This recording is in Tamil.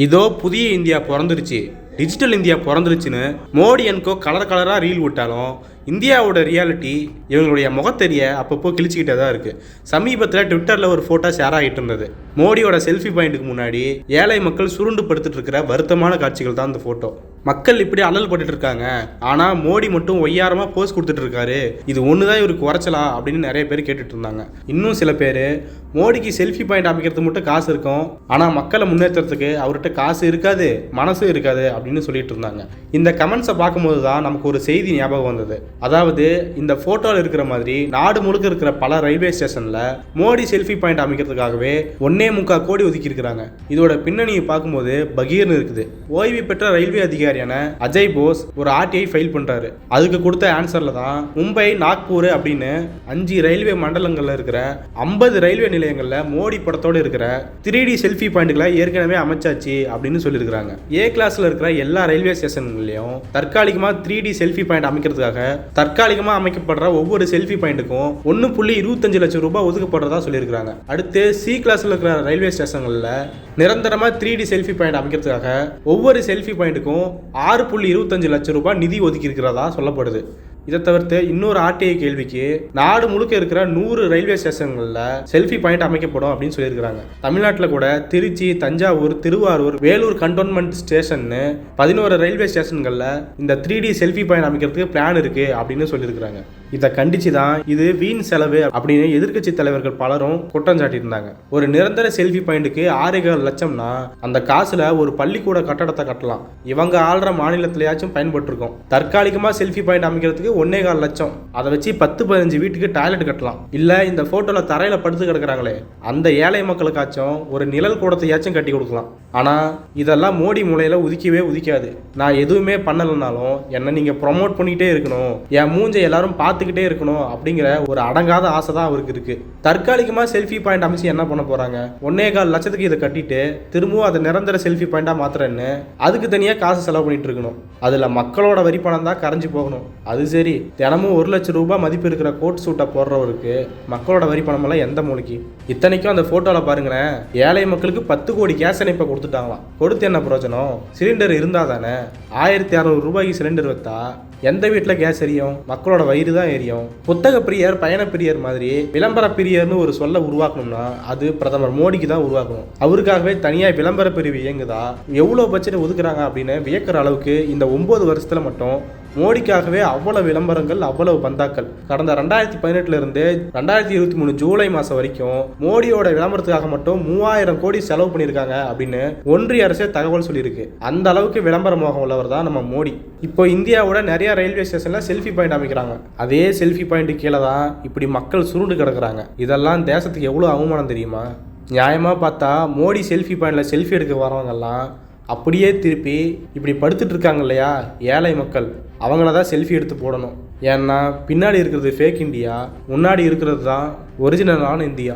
இதோ புதிய இந்தியா பிறந்துருச்சு, டிஜிட்டல் இந்தியா பிறந்துருச்சுன்னு மோடி என்கோ கலராக ரீல் விட்டாலும் இந்தியாவோட ரியாலிட்டி இவங்களுடைய முகத்தெரிய அப்பப்போ கிழிச்சிக்கிட்டே தான் இருக்குது. சமீபத்தில் ட்விட்டரில் ஒரு ஃபோட்டோ ஷேர் ஆகிட்டு இருந்தது. மோடியோட செல்ஃபி பாயிண்ட்டுக்கு முன்னாடி ஏழை மக்கள் சுருண்டு படுத்துட்டு இருக்கிற வருத்தமான காட்சிகள் தான் அந்த ஃபோட்டோ. மக்கள் இப்படி அலல் பட்டுட்டு இருக்காங்க, ஆனால் மோடி மட்டும் ஒய்யாரமாக போஸ் கொடுத்துட்டு இருக்காரு, இது ஒன்று தான் இவருக்கு குறைச்சலா அப்படின்னு நிறைய பேர் கேட்டுட்டு இருந்தாங்க. இன்னும் சில பேர் மோடிக்கு செல்ஃபி பாயிண்ட் அமைக்கிறது மட்டும் காசு இருக்கும், ஆனால் மக்களை முன்னேற்றத்துக்கு அவர்கிட்ட காசு இருக்காது, மனசும் இருக்காது அப்படின்னு சொல்லிட்டு இருந்தாங்க. இந்த கமெண்ட்ஸை பார்க்கும்போது தான் நமக்கு ஒரு செய்தி ஞாபகம் வந்தது. அதாவது இந்த ஃபோட்டோவில் இருக்கிற மாதிரி நாடு முழுக்க இருக்கிற பல ரயில்வே ஸ்டேஷனில் மோடி செல்ஃபி பாயிண்ட் அமைக்கிறதுக்காகவே 1.25 கோடி ஒதுக்கி இருக்கிறாங்க. இதோட பின்னணியை பார்க்கும்போது பகீர்னு இருக்குது. ஓய்வு பெற்ற ரயில்வே அதிகாரியான அஜய் போஸ் ஒரு ஆர்டிஐ ஃபைல் பண்றாரு. அதுக்கு கொடுத்த ஆன்சர்ல தான் மும்பை, நாக்பூர் அப்படின்னு 5 ரயில்வே மண்டலங்கள்ல இருக்கிற 50 ரயில்வே நிலையங்கள்ல மோடி படத்தோடு இருக்கிற 3D செல்ஃபி பாயிண்ட்களை ஏற்கனவே அமைச்சாச்சு அப்படின்னு சொல்லியிருக்கிறாங்க. ஏ கிளாஸ்ல இருக்கிற எல்லா ரயில்வே ஸ்டேஷன்களையும் தற்காலிகமா 3D செல்ஃபி பாயிண்ட் அமைக்கிறதுக்காக தற்காலிகமா அமைக்கப்படுற ஒவ்வொரு செல்ஃபி பாயிண்ட்டுக்கும் 1.25 லட்சம் ரூபாய் ஒதுக்கப்படுறதா சொல்லியிருக்காங்க. அடுத்து சி கிளாஸ்ல இருக்கிற ரயில்வே ஸ்டேஷன்கள்ல நிரந்தரமா 3D செல்ஃபி பாயிண்ட் அமைக்கிறதுக்காக ஒவ்வொரு செல்ஃபி பாயிண்ட்டுக்கும் 6.25 லட்சம் ரூபாய் நிதி ஒதுக்கி இருக்கிறதா சொல்லப்படுது. இதை தவிர்த்து இன்னொரு ஆர்டிஐ கேள்விக்கு நாடு முழுக்க இருக்கிற 100 ரயில்வே ஸ்டேஷன்களில் செல்ஃபி பாயிண்ட் அமைக்கப்படும் அப்படின்னு சொல்லியிருக்கிறாங்க. தமிழ்நாட்டில் கூட Trichy, Thanjavur, Thiruvarur, Vellore cantonment station 11 railway ஸ்டேஷன்களில் இந்த 3D செல்ஃபி பாயிண்ட் அமைக்கிறதுக்கு பிளான் இருக்கு அப்படின்னு சொல்லியிருக்கிறாங்க. இதை கண்டிச்சு தான் இது வீண் செலவு அப்படின்னு எதிர்க்கட்சி தலைவர்கள் பலரும் குற்றம் சாட்டியிருந்தாங்க. ஒரு நிரந்தர செல்ஃபி பாயிண்ட்டுக்கு 6.25 லட்சம்னா அந்த காசுல ஒரு பள்ளிக்கூட கட்டடத்தை கட்டலாம். இவங்க ஆள்ற மாநிலத்திலேயாச்சும் பயன்பட்டுருக்கும். தற்காலிகமாக செல்ஃபி பாயிண்ட் அமைக்கிறதுக்கு 1.25 லட்சம், அதை வச்சு 10-15 வீட்டுக்கு டாய்லெட் கட்டலாம். இல்லை இந்த ஃபோட்டோவில் தரையில் படுத்து கிடக்குறாங்களே அந்த ஏழை மக்களுக்காச்சும் ஒரு நிழல் கூடத்தையாச்சும் கட்டி கொடுக்கலாம். ஆனால் இதெல்லாம் மோடி மூலையில் உதிக்கவே உதிக்காது. நான் எதுவுமே பண்ணலைனாலும் என்னை நீங்கள் ப்ரொமோட் பண்ணிக்கிட்டே இருக்கணும், என் மூஞ்சை எல்லாரும் பார்த்துக்கிட்டே இருக்கணும் அப்படிங்கிற ஒரு அடங்காத ஆசை தான் அவருக்கு இருக்கு. தற்காலிகமாக செல்ஃபி பாயிண்ட் அமைச்சு என்ன பண்ண போகிறாங்க? 1.25 லட்சத்துக்கு இதை கட்டிட்டு திரும்பவும் அதை நிரந்தர செல்ஃபி பாயிண்டாக மாத்திரன்னு அதுக்கு தனியாக காசு செலவு பண்ணிட்டு இருக்கணும். அதில் மக்களோட வரி பணம் தான் கரைஞ்சி போகணும். அது சரி, தினமும் 1 லட்சம் ரூபாய் மதிப்பு இருக்கிற கோட் சூட்டை போடுறவருக்கு மக்களோட வரி பணமெல்லாம் எந்த மூலிக்கு? இத்தனைக்கும் அந்த ஃபோட்டோவில் பாருங்களேன், ஏழை மக்களுக்கு 10 கோடி கேஸ் இணைப்பை கொடுத்துட்டாங்களாம். கொடுத்து என்ன பிரயோஜனம்? சிலிண்டர் இருந்தால் தானே. 1600 ரூபாய்க்கு சிலிண்டர் வைத்தா எந்த வீட்டில் கேஸ் எரியும்? மக்களோட வயிறு தான் எரியும். புத்தக பிரியர், பயண பிரியர் மாதிரி விளம்பர பிரியர்னு ஒரு சொல்ல உருவாக்கணும்னா அது பிரதமர் மோடிக்கு தான் உருவாக்கணும். அவருக்காகவே தனியாக விளம்பர பிரிவு இயங்குதா? எவ்வளோ பட்ஜெட் ஒதுக்குறாங்க அப்படின்னு வியக்கிற அளவுக்கு இந்த 9 வருஷத்துல மட்டும் மோடிக்காகவே அவ்வளவு விளம்பரங்கள், அவ்வளவு பந்தாக்கள். கடந்த 2018 இருந்து 2023 ஜூலை மாதம் வரைக்கும் மோடியோட விளம்பரத்துக்காக மட்டும் 3000 கோடி செலவு பண்ணியிருக்காங்க அப்படின்னு ஒன்றிய அரசே தகவல் சொல்லியிருக்கு. அந்த அளவுக்கு விளம்பர மோகம் உள்ளவர் தான் நம்ம மோடி. இப்போ இந்தியாவோட நிறைய ரயில்வே ஸ்டேஷன்ல செல்ஃபி பாயிண்ட் அமைக்கிறாங்க. அதே செல்ஃபி பாயிண்ட் கீழே தான் இப்படி மக்கள் சுருண்டு கிடக்குறாங்க. இதெல்லாம் தேசத்துக்கு எவ்வளோ அவமானம் தெரியுமா? நியாயமாக பார்த்தா மோடி செல்ஃபி பாயிண்டில் செல்ஃபி எடுக்க வரவங்கெல்லாம் அப்படியே திருப்பி இப்படி படுத்துட்டு இருக்காங்க இல்லையா ஏழை மக்கள், அவங்கள தான் செல்ஃபி எடுத்து போடணும். ஏன்னா பின்னாடி இருக்கிறது ஃபேக் இந்தியா, முன்னாடி இருக்கிறது தான் ஒரிஜினலான இந்தியா.